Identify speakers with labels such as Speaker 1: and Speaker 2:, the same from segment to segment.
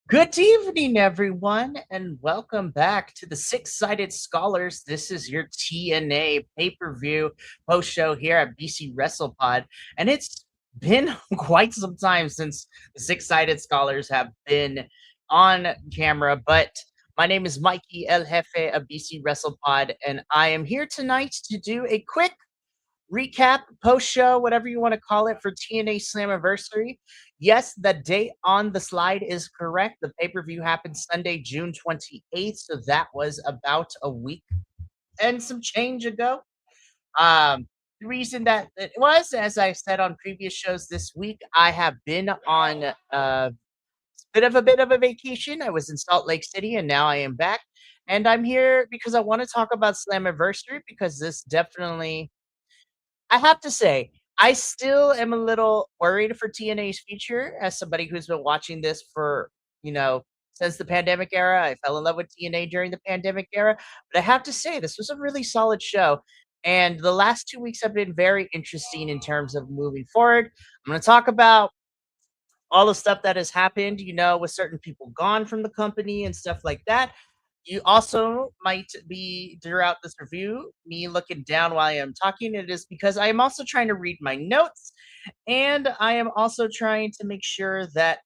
Speaker 1: Good evening, everyone, and welcome back to the Six Sided Scholars. This is your TNA pay per view post show here at BC WrestlePod, and it's been quite some time since the Six Sided Scholars have been on camera. But my name is Mikey El Jefe of BC WrestlePod, and I am here tonight to do a quick recap, post show, whatever you want to call it, for TNA Slammiversary. Yes, the date on the slide is correct. The pay per view happened Sunday, June 28th. So that was about a week and some change ago. The reason that it was, as I said on previous shows this week, I have been on a bit of a vacation. I was in Salt Lake City and now I am back. And I'm here because I want to talk about Slammiversary because this definitely I have to say, I still am a little worried for TNA's future as somebody who's been watching this for, you know, since the pandemic era. I fell in love with TNA during the pandemic era, but I have to say this was a really solid show. And the last 2 weeks have been very interesting in terms of moving forward. I'm going to talk about all the stuff that has happened, with certain people gone from the company and stuff like that. You also might be throughout this review, me looking down while I am talking. It is because I am also trying to read my notes and I am also trying to make sure that,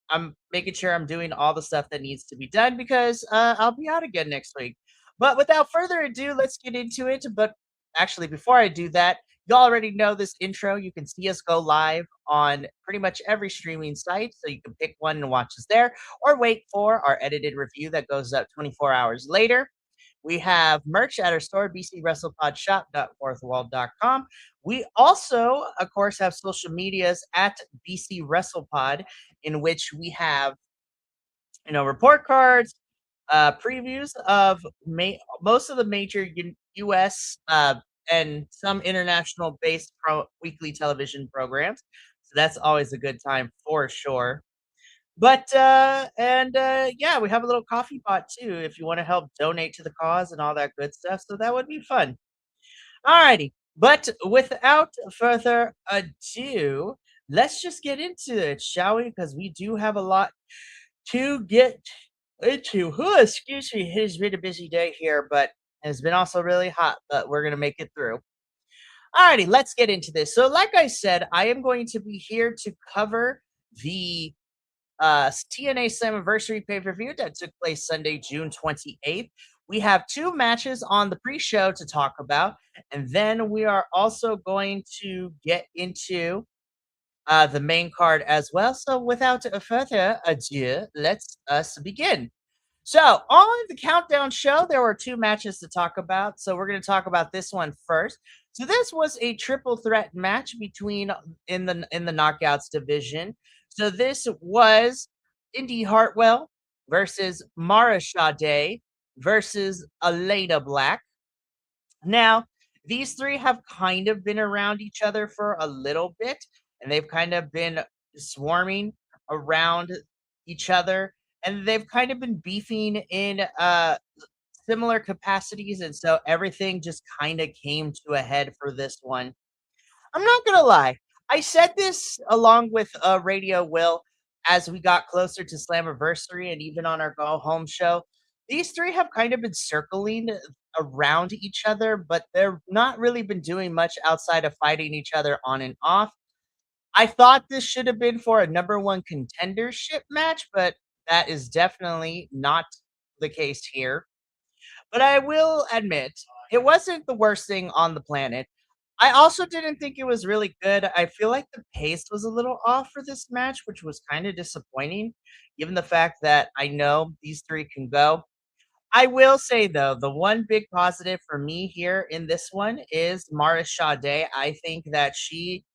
Speaker 1: I'm making sure I'm doing all the stuff that needs to be done because I'll be out again next week. But without further ado, let's get into it. But actually, before I do that, you already know this intro. You can see us go live on pretty much every streaming site. So you can pick one and watch us there or wait for our edited review that goes up 24 hours later. We have merch at our store, bcwrestlepodshop.fourthwall.com. We also, of course, have social medias at BC WrestlePod, in which we have, report cards, previews of most of the major U.S. And some international based weekly television programs. So that's always a good time for sure. But yeah, we have a little coffee pot too if you want to help donate to the cause and all that good stuff. So that would be fun. Alrighty. But without further ado, let's just get into it, shall we? Because we do have a lot to get into. Excuse me, it has been a busy day here, but it's been also really hot, but we're gonna make it through. Alrighty, let's get into this. So, like I said, I am going to be here to cover the TNA Slammiversary pay per view that took place Sunday, June 28th. We have two matches on the pre show to talk about, and then we are also going to get into the main card as well. So, without further ado, let's us begin. So, on the countdown show, there were two matches to talk about. So, we're going to talk about this one first. So, this was a triple threat match between in the knockouts division. So, this was Indy Hartwell versus Mara Sade versus Elena Black. Now, these three have kind of been around each other for a little bit, and they've kind of been swarming around each other, and they've kind of been beefing in similar capacities, and so everything just kind of came to a head for this one. I'm not gonna lie. I said this along with Radio Will as we got closer to Slammiversary and even on our go home show. These three have kind of been circling around each other, but they're not really been doing much outside of fighting each other on and off. I thought this should have been for a number one contendership match, but that is definitely not the case here. But I will admit, it wasn't the worst thing on the planet. I also didn't think it was really good. I feel like the pace was a little off for this match, which was kind of disappointing, given the fact that I know these three can go. I will say though, the one big positive for me here in this one is Mara Sade. I think that she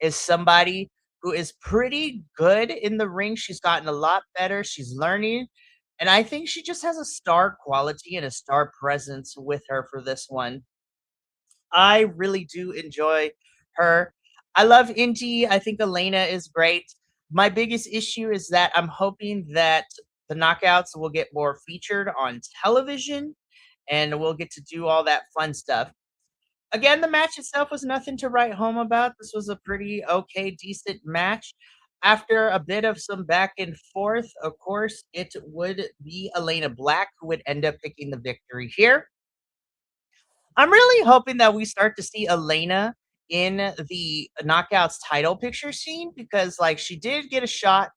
Speaker 1: is somebody who is pretty good in the ring. She's gotten a lot better. She's learning. And I think she just has a star quality and a star presence with her for this one. I really do enjoy her. I love Indy. I think Elena is great. My biggest issue is that I'm hoping that the knockouts will get more featured on television and we'll get to do all that fun stuff. Again, the match itself was nothing to write home about. This was a pretty okay, decent match. After a bit of some back and forth, of course, it would be Elena Black who would end up picking the victory here. I'm really hoping that we start to see Elena in the Knockouts title picture scene because, like, she did get a shot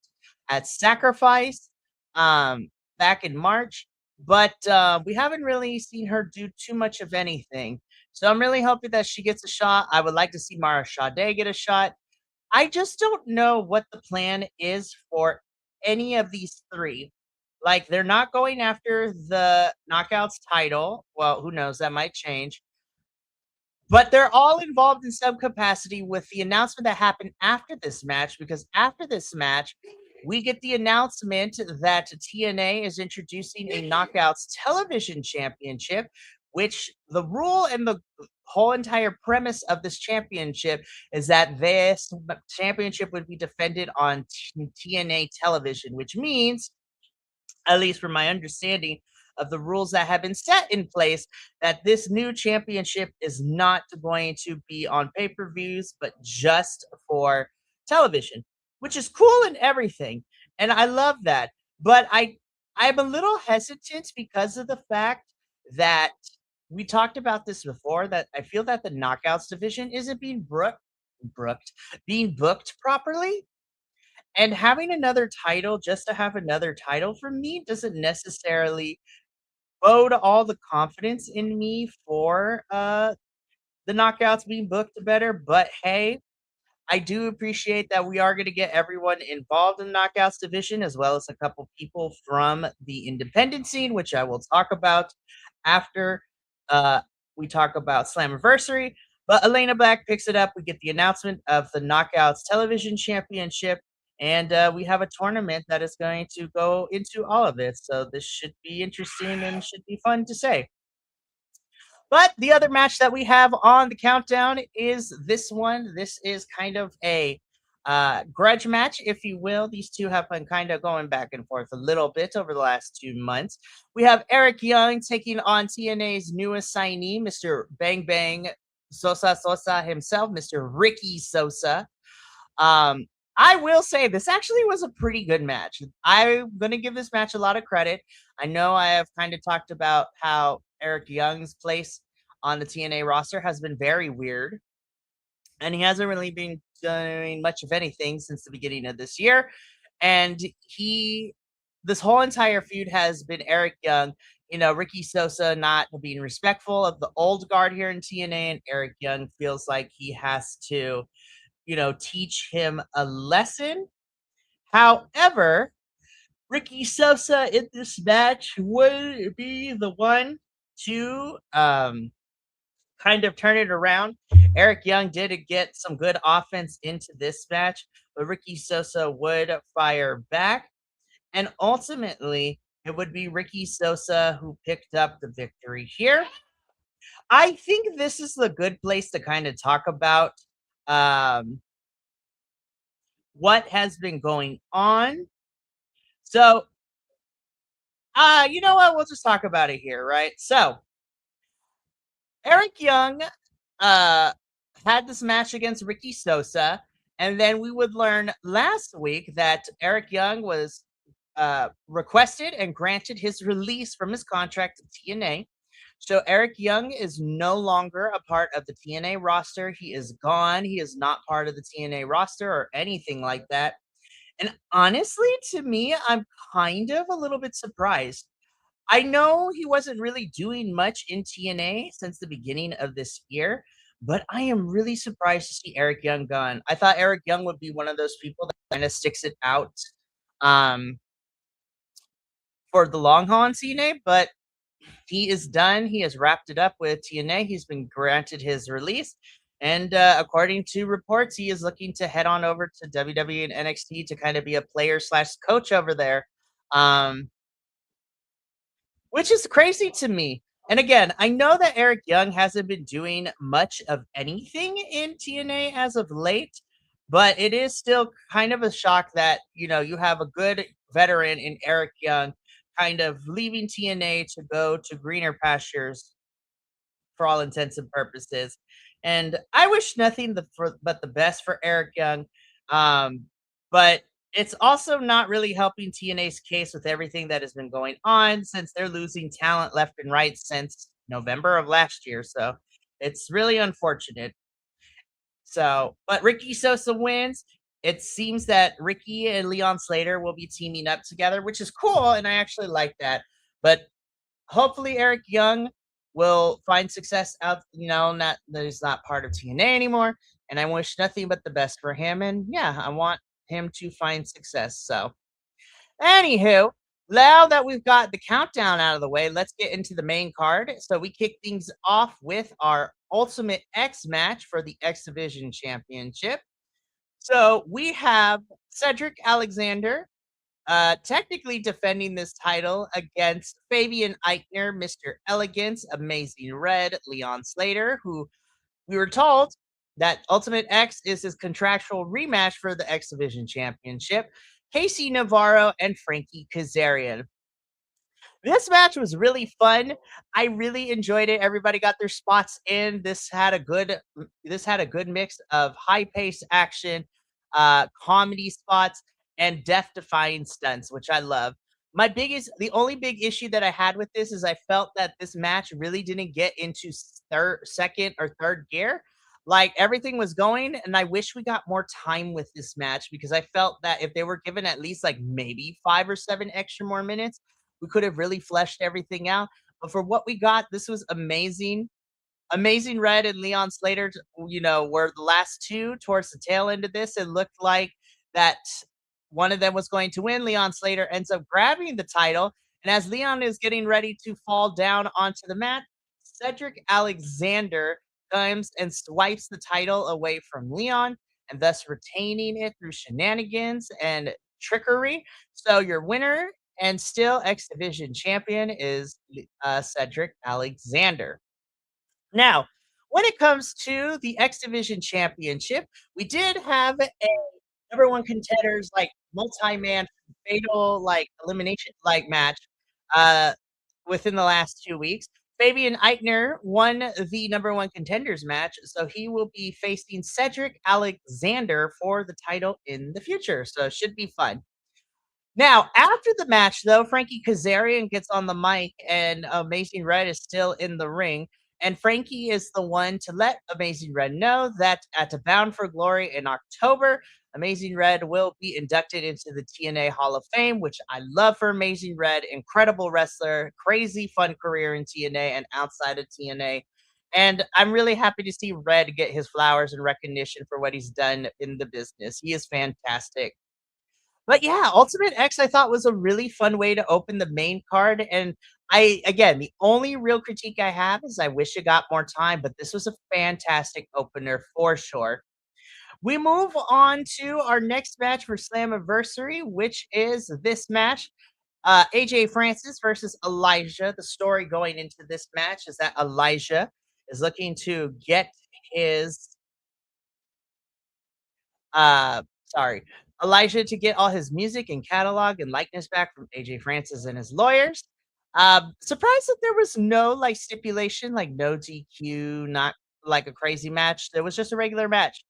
Speaker 1: at Sacrifice back in March, but we haven't really seen her do too much of anything. So I'm really hoping that she gets a shot. I would like to see Mara Sade get a shot. I just don't know what the plan is for any of these three. Like, they're not going after the Knockouts title. Well, who knows? That might change. But they're all involved in some capacity with the announcement that happened after this match, because after this match, we get the announcement that TNA is introducing a Knockouts Television Championship, which the rule and the whole entire premise of this championship is that this championship would be defended on TNA television, which means, at least from my understanding of the rules that have been set in place, that this new championship is not going to be on pay-per-views, but just for television, which is cool and everything. And I love that. But I'm a little hesitant because of the fact that we talked about this before, that I feel that the knockouts division isn't being booked properly, and having another title just to have another title for me doesn't necessarily bode all the confidence in me for the knockouts being booked better. But hey, I do appreciate that we are going to get everyone involved in the knockouts division, as well as a couple people from the independent scene, which I will talk about after uh, we talk about Slammiversary. But Elena Black picks it up. We get the announcement of the Knockouts Television Championship, and we have a tournament that is going to go into all of it. So this should be interesting and should be fun to say. But the other match that we have on the countdown is this one. This is kind of a grudge match, if you will. These two have been kind of going back and forth a little bit over the last 2 months. We have Eric Young taking on TNA's newest signee, Mr. Bang Bang Sosa himself, Mr. Ricky Sosa. Um, I will say this actually was a pretty good match. I'm going to give this match a lot of credit. I know I have kind of talked about how Eric Young's place on the TNA roster has been very weird, and he hasn't really been doing much of anything since the beginning of this year. And this whole entire feud has been Eric Young, Ricky Sosa not being respectful of the old guard here in TNA, and Eric Young feels like he has to teach him a lesson. However, Ricky Sosa in this match would be the one to kind of turn it around. Eric Young did get some good offense into this match, but Ricky Sosa would fire back. And ultimately, it would be Ricky Sosa who picked up the victory here. I think this is the good place to kind of talk about um, what has been going on. So, you know what? We'll just talk about it here, right? So, Eric Young uh, had this match against Ricky Sosa, and then we would learn last week that Eric Young was requested and granted his release from his contract at TNA. So Eric Young is no longer a part of the TNA roster. He is gone. He is not part of the TNA roster or anything like that. And honestly, to me, I'm kind of a little bit surprised. I know he wasn't really doing much in TNA since the beginning of this year, but I am really surprised to see Eric Young gone. I thought Eric Young would be one of those people that kind of sticks it out um, for the long haul in TNA, but he is done. He has wrapped it up with TNA. He's been granted his release. And according to reports, he is looking to head on over to WWE and NXT to kind of be a player slash coach over there. Which is crazy to me. And again, I know that Eric Young hasn't been doing much of anything in TNA as of late, but it is still kind of a shock that, you have a good veteran in Eric Young kind of leaving TNA to go to greener pastures for all intents and purposes. And I wish nothing but the best for Eric Young. Um, But it's also not really helping TNA's case with everything that has been going on since they're losing talent left and right since November of last year. So it's really unfortunate. So, but Ricky Sosa wins. It seems that Ricky and Leon Slater will be teaming up together, which is cool, and I actually like that. But hopefully, Eric Young will find success out. Not that he's not part of TNA anymore, and I wish nothing but the best for him. And yeah, I want him to find success. So, anywho, now that we've got the countdown out of the way, let's get into the main card. So we kick things off with our Ultimate X match for the X Division Championship. So we have Cedric Alexander technically defending this title against Fabian Eichner, Mr. Elegance, Amazing Red, Leon Slater, who we were told that Ultimate X is his contractual rematch for the X Division Championship, Casey Navarro and Frankie Kazarian. This match was really fun. I really enjoyed it. Everybody got their spots in. This had a good mix of high-paced action, comedy spots, and death-defying stunts, which I love. The only big issue that I had with this is I felt that this match really didn't get into second or third gear. Like everything was going, and I wish we got more time with this match because I felt that if they were given at least like maybe 5 or 7 extra more minutes, we could have really fleshed everything out. But for what we got, this was amazing. Amazing Red and Leon Slater, were the last two towards the tail end of this. It looked like that one of them was going to win. Leon Slater ends up grabbing the title. And as Leon is getting ready to fall down onto the mat, Cedric Alexander comes and swipes the title away from Leon and thus retaining it through shenanigans and trickery. So your winner and still X Division champion is Cedric Alexander. Now, when it comes to the X Division Championship, we did have a number one contenders like multi-man fatal like elimination like match uh within the last 2 weeks. Fabian Eichner won the number one contenders match, so he will be facing Cedric Alexander for the title in the future. So it should be fun. Now, after the match, though, Frankie Kazarian gets on the mic and Amazing Red is still in the ring. And Frankie is the one to let Amazing Red know that at a Bound for Glory in October, Amazing Red will be inducted into the TNA Hall of Fame, which I love for Amazing Red. Incredible wrestler, crazy fun career in TNA and outside of TNA. And I'm really happy to see Red get his flowers and recognition for what he's done in the business. He is fantastic. But yeah, Ultimate X I thought was a really fun way to open the main card, and the only real critique I have is I wish it got more time, but this was a fantastic opener for sure. We move on to our next match for Slammiversary, which is this match, AJ Francis versus Elijah. The story going into this match is that Elijah is looking to get his uh, sorry, Elijah to get all his music and catalog and likeness back from AJ Francis and his lawyers. Surprised that there was no like stipulation, like no DQ, not like a crazy match. There was just a regular match.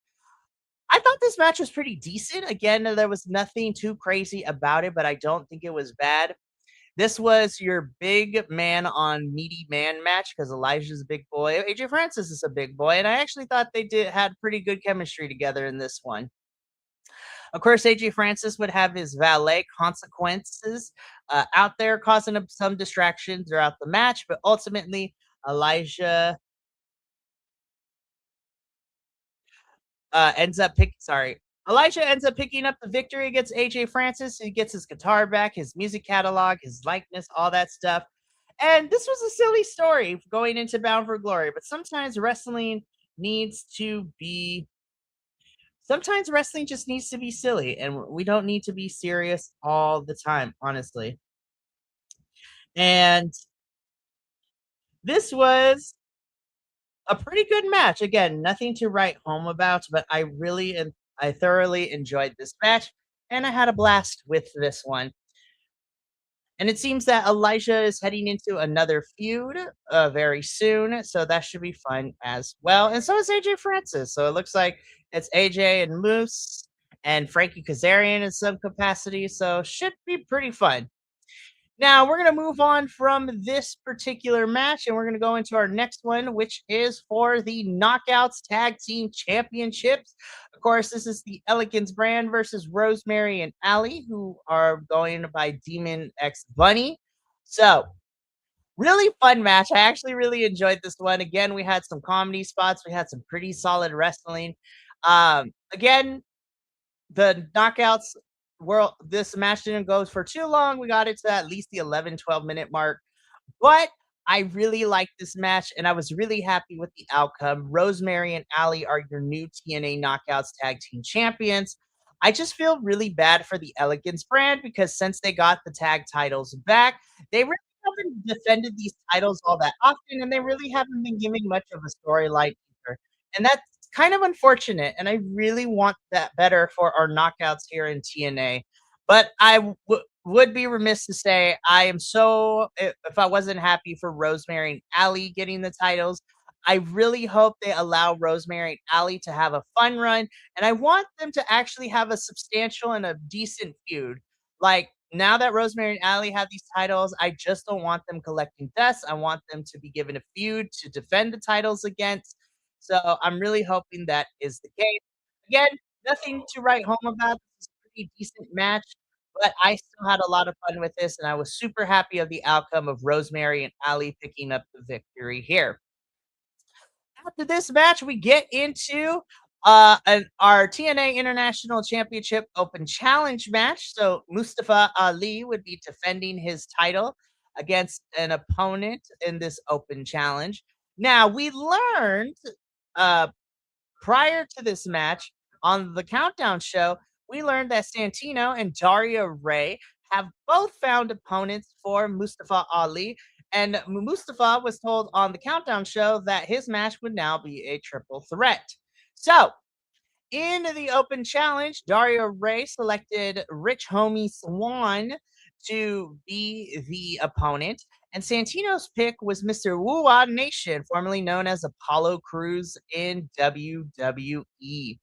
Speaker 1: I thought this match was pretty decent. Again, there was nothing too crazy about it, but I don't think it was bad. This was your big man on meaty man match because Elijah's a big boy. AJ Francis is a big boy, and I actually thought they had pretty good chemistry together in this one. Of course, AJ Francis would have his valet consequences out there, causing him some distraction throughout the match. But ultimately, Elijah ends up pick. Sorry, Elijah ends up picking up the victory against AJ Francis. He gets his guitar back, his music catalog, his likeness, all that stuff. And this was a silly story going into Bound for Glory, but needs to be sometimes wrestling just needs to be silly, and we don't need to be serious all the time, honestly. And this was a pretty good match. Again, nothing to write home about, but I thoroughly enjoyed this match, and I had a blast with this one. And it seems that Elijah is heading into another feud very soon, so that should be fun as well. And so is AJ Francis. So it looks like it's AJ and Moose and Frankie Kazarian in some capacity. So should be pretty fun. Now we're going to move on from this particular match and we're going to go into our next one, which is for the Knockouts Tag Team Championships. Of course, this is the Elegance brand versus Rosemary and Ali, who are going by Demon X Bunny. So, really fun match. I actually really enjoyed this one. Again, we had some comedy spots, we had some pretty solid wrestling. Again, the knockouts world, this match didn't go for too long. We got it to at least the 11-12 minute mark. But I really liked this match and I was really happy with the outcome. Rosemary and Ali are your new TNA Knockouts Tag Team Champions. I just feel really bad for the Elegance brand because since they got the tag titles back, they really haven't defended these titles all that often and they really haven't been giving much of a storyline either. And that's kind of unfortunate. And I really want that better for our knockouts here in TNA. But would be remiss to say I am so if I wasn't happy for Rosemary and Ali getting the titles. I really hope they allow Rosemary and Ali to have a fun run, and I want them to actually have a substantial and a decent feud. Like now that Rosemary and Ali have these titles, I just don't want them collecting dust. I want them to be given a feud to defend the titles against. So I'm really hoping that is the case. Again, nothing to write home about. This is a pretty decent match. But I still had a lot of fun with this, and I was super happy of the outcome of Rosemary and Ali picking up the victory here. After this match, we get into our TNA International Championship Open Challenge match. So Mustafa Ali would be defending his title against an opponent in this open challenge. Now we learned uh, prior to this match on the Countdown show, we learned that Santino and Daria Ray have both found opponents for Mustafa Ali. And Mustafa was told on the Countdown show that his match would now be a triple threat. So, in the open challenge, Daria Ray selected Rich Homie Swan to be the opponent. And Santino's pick was Mr. Wuwa Nation, formerly known as Apollo Crews in WWE.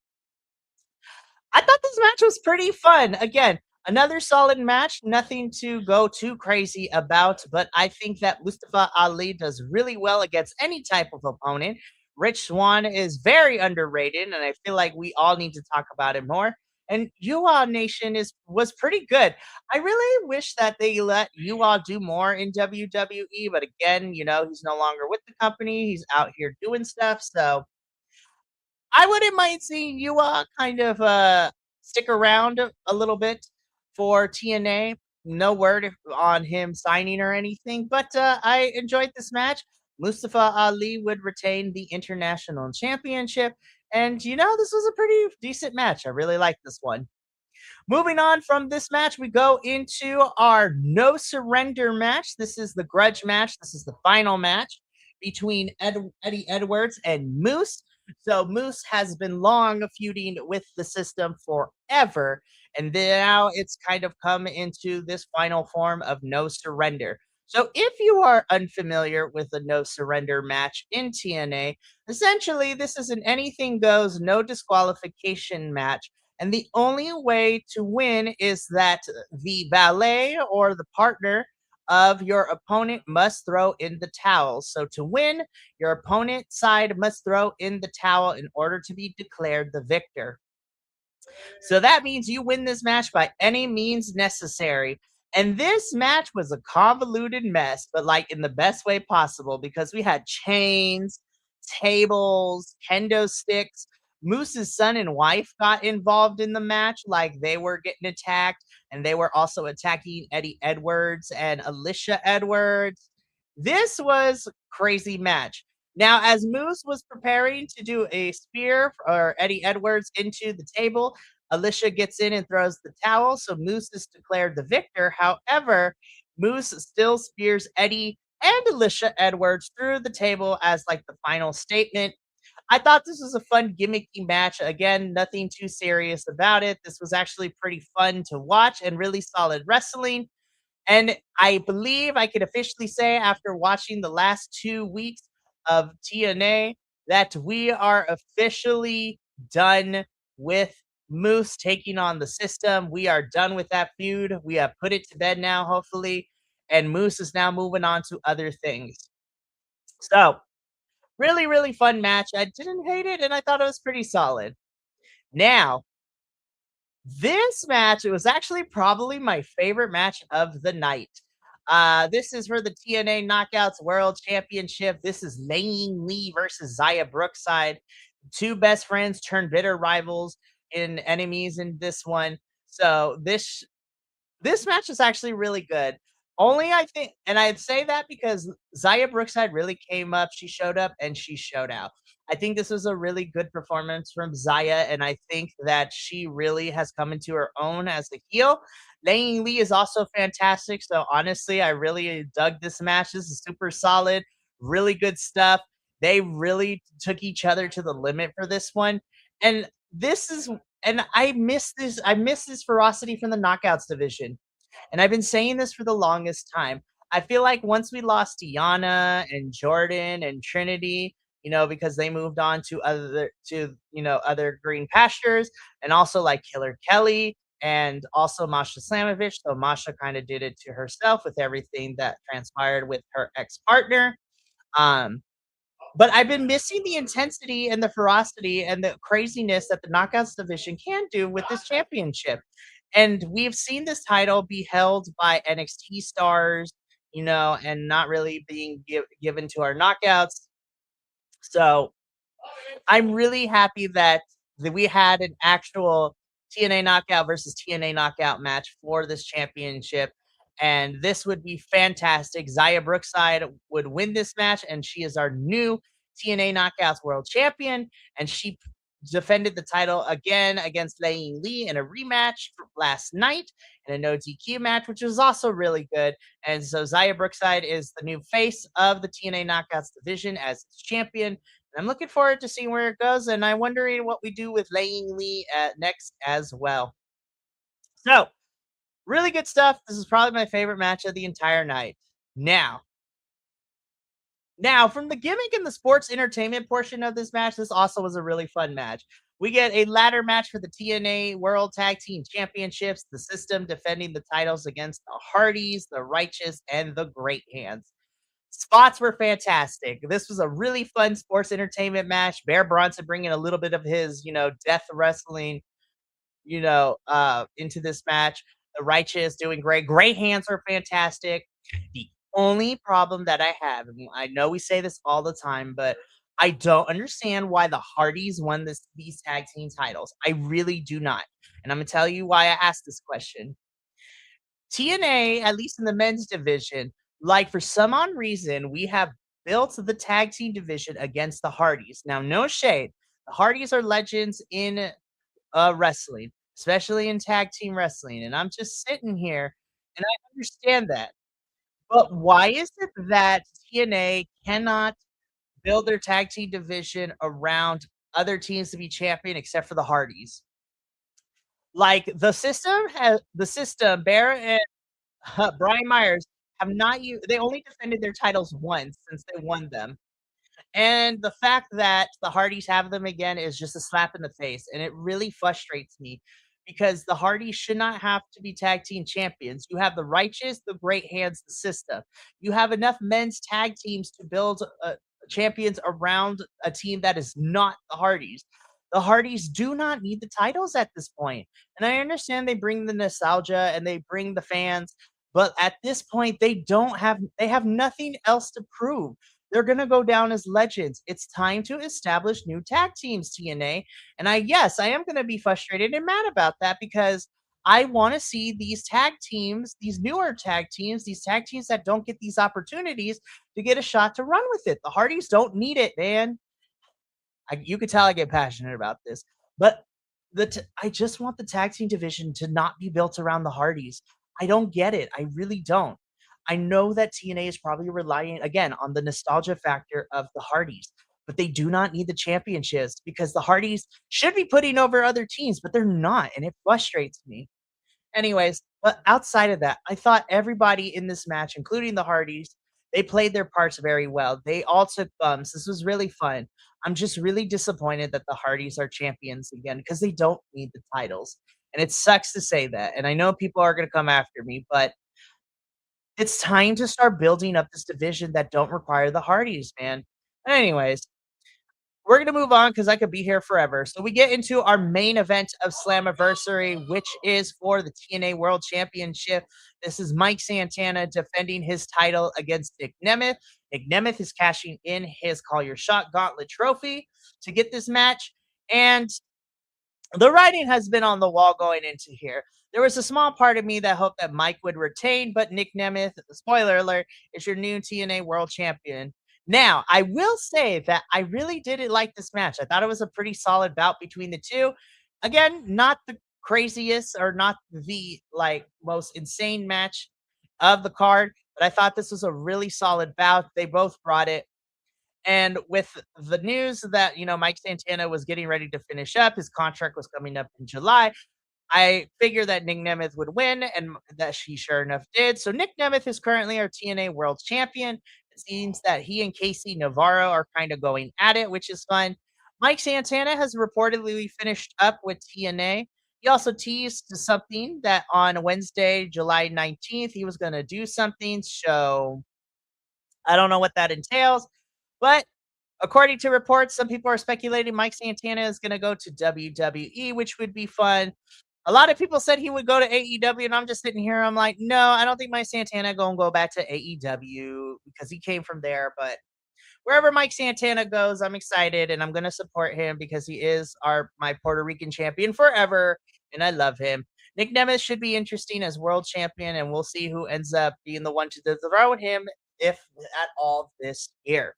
Speaker 1: I thought this match was pretty fun. Again, another solid match, nothing to go too crazy about, but I think that Mustafa Ali does really well against any type of opponent. Rich Swan is very underrated, and I feel like we all need to talk about it more. And Yuwa Nation was pretty good. I really wish that they let Yuwa do more in WWE, but again, he's no longer with the company. He's out here doing stuff, so I wouldn't mind seeing you kind of stick around a little bit for TNA. No word on him signing or anything, but I enjoyed this match. Mustafa Ali would retain the international championship, and this was a pretty decent match. I really like this one. Moving on from this match, we go into our no surrender match. This is the grudge match. This is the final match between Eddie Edwards and Moose. So Moose has been long feuding with the system forever, and now it's kind of come into this final form of no surrender. So if you are unfamiliar with the no surrender match in TNA, essentially this is an anything goes, no disqualification match, and the only way to win is that the valet or the partner of your opponent must throw in the towel. So to win, your opponent side must throw in the towel in order to be declared the victor. So that means you win this match by any means necessary. And this match was a convoluted mess, but like in the best way possible because we had chains, tables, kendo sticks. Moose's son and wife got involved in the match, like they were getting attacked, and they were also attacking Eddie Edwards and Alicia Edwards. This was crazy match. Now, as Moose was preparing to do a spear for Eddie Edwards into the table, Alicia gets in and throws the towel, so Moose is declared the victor. However, Moose still spears Eddie and Alicia Edwards through the table as like the final statement. I thought this was a fun gimmicky match. Again, nothing too serious about it. This was actually pretty fun to watch and really solid wrestling. And I believe I can officially say after watching the last 2 weeks of TNA that we are officially done with Moose taking on the System. We are done with that feud. We have put it to bed now, hopefully, and Moose is now moving on to other things. So, really, really fun match. I didn't hate it, and I thought it was pretty solid. Now, this match, it was actually probably my favorite match of the night. This is for the TNA Knockouts World Championship. This is Lane Lee versus Zaya Brookside. Two best friends turned bitter rivals in enemies in this one. So this match is actually really good. Only I think, and I'd say that because Zaya Brookside really came up. She showed up and she showed out. I think this was a really good performance from Zaya, and I think that she really has come into her own as a heel. Lang Lee is also fantastic. So honestly, I really dug this match. This is super solid, really good stuff. They really took each other to the limit for this one. And this is and I miss this ferocity from the knockouts division. And I've been saying this for the longest time. I feel like once we lost Deanna and Jordan and Trinity, because they moved on to other green pastures, and also like Killer Kelly and also Masha Slamovich. So Masha kind of did it to herself with everything that transpired with her ex-partner. Um, but I've been missing the intensity and the ferocity and the craziness that the Knockouts division can do with this championship. And we've seen this title be held by NXT stars, and not really being given to our knockouts. So I'm really happy that we had an actual TNA knockout versus TNA knockout match for this championship. And this would be fantastic. Zaya Brookside would win this match, and she is our new TNA Knockouts World Champion. And she defended the title again against Lei Lee in a rematch last night in a no DQ match, which was also really good. And so Zaya Brookside is the new face of the TNA Knockouts division as its champion. I'm looking forward to seeing where it goes, and I'm wondering what we do with Laying Lee next as well. So, really good stuff. This is probably my favorite match of the entire night. Now, from the gimmick and the sports entertainment portion of this match, this also was a really fun match. We get a ladder match for the TNA World Tag Team Championships, the System defending the titles against the Hardys, the Righteous, and the Great Hands. Spots were fantastic. This was a really fun sports entertainment match. Bear Bronson bringing a little bit of his, death wrestling, into this match. The Righteous doing great. Great Hands were fantastic. The only problem that I have, and I know we say this all the time, but I don't understand why the Hardys won these tag team titles. I really do not. And I'm gonna tell you why I asked this question. TNA, at least in the men's division, like for some odd reason, we have built the tag team division against the Hardys. Now, no shade. The Hardys are legends in wrestling, especially in tag team wrestling. And I'm just sitting here and I understand that. But why is it that TNA cannot build their tag team division around other teams to be champion except for the Hardys? Like the system, Bear and Brian Myers have not they only defended their titles once since they won them. And the fact that the Hardys have them again is just a slap in the face, and it really frustrates me because the Hardys should not have to be tag team champions. You have the Righteous, the Great Hands, the System. You have enough men's tag teams to build champions around a team that is not the Hardys. The Hardys do not need the titles at this point. And I understand they bring the nostalgia and they bring the fans, but at this point they have nothing else to prove. They're going to go down as legends. It's time to establish new tag teams, TNA. And yes, I am going to be frustrated and mad about that because I want to see these tag teams, these newer tag teams, these tag teams that don't get these opportunities to get a shot to run with it. The Hardys don't need it, man. You could tell I get passionate about this, but I just want the tag team division to not be built around the Hardys. I don't get it. I really don't. I know that TNA is probably relying again on the nostalgia factor of the Hardys, but they do not need the championships because the Hardys should be putting over other teams, but they're not, and it frustrates me. Anyways, but outside of that, I thought everybody in this match, including the Hardys, They played their parts very well. They all took bumps. This was really fun. I'm just really disappointed that the Hardys are champions again because they don't need the titles. And it sucks to say that. And I know people are going to come after me, but it's time to start building up this division that don't require the Hardys, man. Anyways, we're gonna move on because I could be here forever. So we get into our main event of Slammiversary, which is for the TNA World Championship. This is Mike Santana defending his title against Nick Nemeth. Nick Nemeth is cashing in his Call Your Shot Gauntlet trophy to get this match. And the writing has been on the wall going into here. There was a small part of me that hoped that Mike would retain, but Nick Nemeth, spoiler alert, is your new TNA World Champion. Now, I will say that I really didn't like this match. I thought it was a pretty solid bout between the two. Again, not the craziest or not the like most insane match of the card, but I thought this was a really solid bout. They both brought it. And with the news that, Mike Santana was getting ready to finish up, his contract was coming up in July. I figured that Nick Nemeth would win, and that she sure enough did. So Nick Nemeth is currently our TNA World Champion. It seems that he and Casey Navarro are kind of going at it, which is fun. Mike Santana has reportedly finished up with TNA. He also teased something that on Wednesday, July 19th, he was going to do something. So I don't know what that entails, but according to reports, some people are speculating Mike Santana is going to go to WWE, which would be fun. A lot of people said he would go to AEW, and I'm just sitting here. I'm like, no, I don't think Mike Santana gonna go back to AEW because he came from there. But wherever Mike Santana goes, I'm excited, and I'm gonna support him because he is my Puerto Rican champion forever, and I love him. Nick Nemeth should be interesting as world champion, and we'll see who ends up being the one to dethrone him, if at all, this year.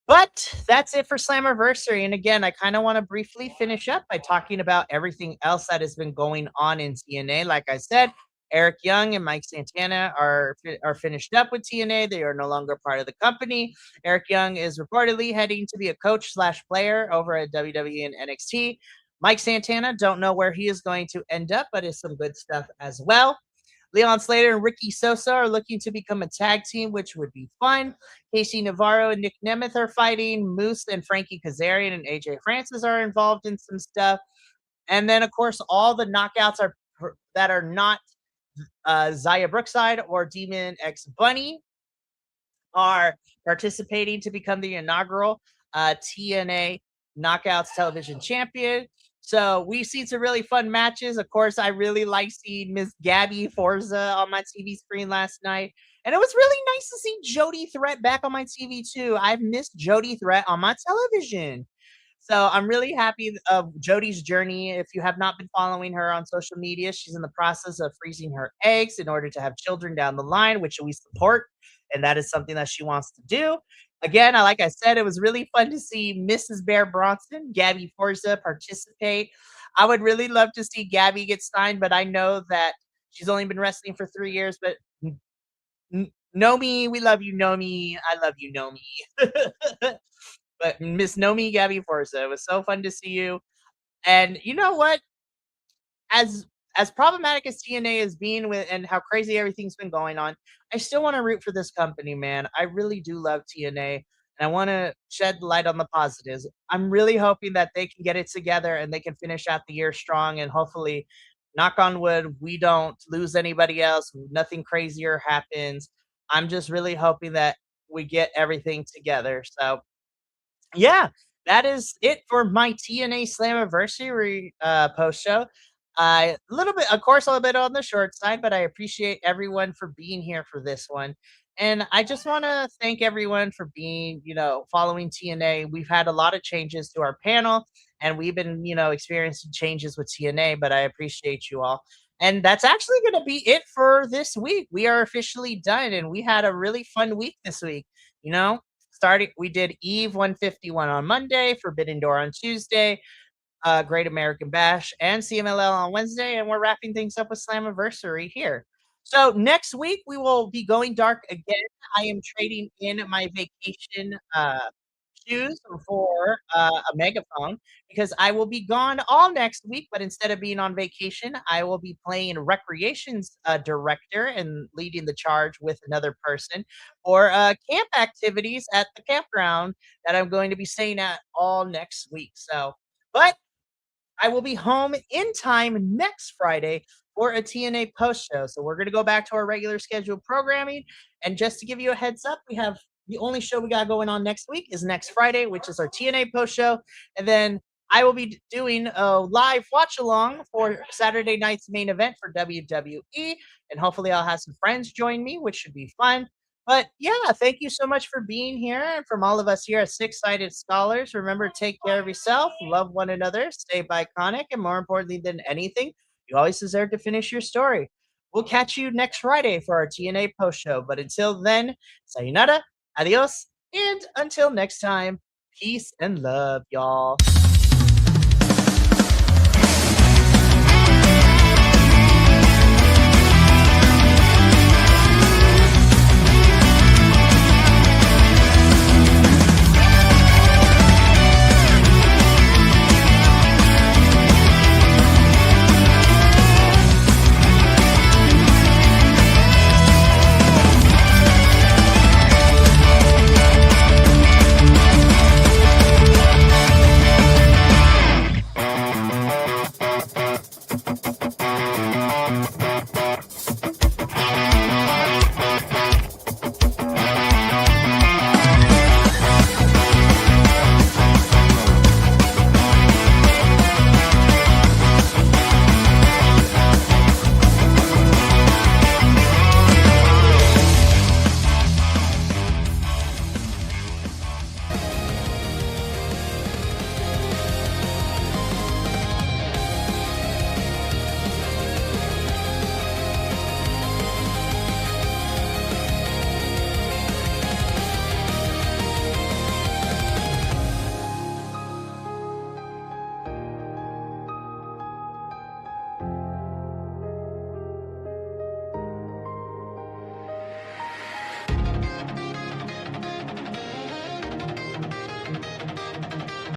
Speaker 1: But that's it for Slammiversary. And again, I kind of want to briefly finish up by talking about everything else that has been going on in TNA. Like I said, Eric Young and Mike Santana are finished up with TNA. They are no longer part of the company. Eric Young is reportedly heading to be a coach slash player over at WWE and NXT. Mike Santana, don't know where he is going to end up, but it's some good stuff as well. Leon Slater and Ricky Sosa are looking to become a tag team, which would be fun. Casey Navarro and Nick Nemeth are fighting. Moose and Frankie Kazarian and AJ Francis are involved in some stuff. And then, of course, all the knockouts that are not Zaya Brookside or Demon X Bunny are participating to become the inaugural TNA Knockouts Television Champion. So we've seen some really fun matches. Of course, I really like seeing Miss Gabby Forza on my TV screen last night. And it was really nice to see Jody Threat back on my TV too. I've missed Jody Threat on my television. So I'm really happy of Jody's journey. If you have not been following her on social media, she's in the process of freezing her eggs in order to have children down the line, which we support. And that is something that she wants to do. Again, like I said, it was really fun to see Mrs. Bear Bronson, Gabby Forza, participate. I would really love to see Gabby get signed, but I know that she's only been wrestling for 3 years. But Nomi, we love you, Nomi. I love you, Nomi. But Miss Nomi Gabby Forza, it was so fun to see you. And you know what? As as problematic as TNA is being with and how crazy everything's been going on, I still want to root for this company, man. I really do love TNA, and I want to shed light on the positives. I'm really hoping that they can get it together and they can finish out the year strong, and hopefully, knock on wood, we don't lose anybody else. Nothing crazier happens. I'm just really hoping that we get everything together. So yeah, that is it for my TNA Slammiversary post show. A little bit, of course, a little bit on the short side, but I appreciate everyone for being here for this one. And I just want to thank everyone for being, following TNA. We've had a lot of changes to our panel, and we've been, experiencing changes with TNA, but I appreciate you all. And that's actually going to be it for this week. We are officially done, and we had a really fun week this week. You know, starting we did Eve 151 on Monday, Forbidden Door on Tuesday, Great American Bash, and CMLL on Wednesday, and we're wrapping things up with Slammiversary here. So next week we will be going dark again. I am trading in my vacation choose for a megaphone because I will be gone all next week. But instead of being on vacation, I will be playing recreations director and leading the charge with another person for camp activities at the campground that I'm going to be staying at all next week. So, but I will be home in time next Friday for a TNA post show. So we're going to go back to our regular scheduled programming. And just to give you a heads up, we have the only show we got going on next week is next Friday, which is our TNA post show. And then I will be doing a live watch along for Saturday night's main event for WWE. And hopefully I'll have some friends join me, which should be fun. But yeah, thank you so much for being here. And from all of us here at Six Sided Scholars, remember, take care of yourself, love one another, stay iconic, and more importantly than anything, you always deserve to finish your story. We'll catch you next Friday for our TNA post show. But until then, sayonara, adios, and until next time, peace and love, y'all.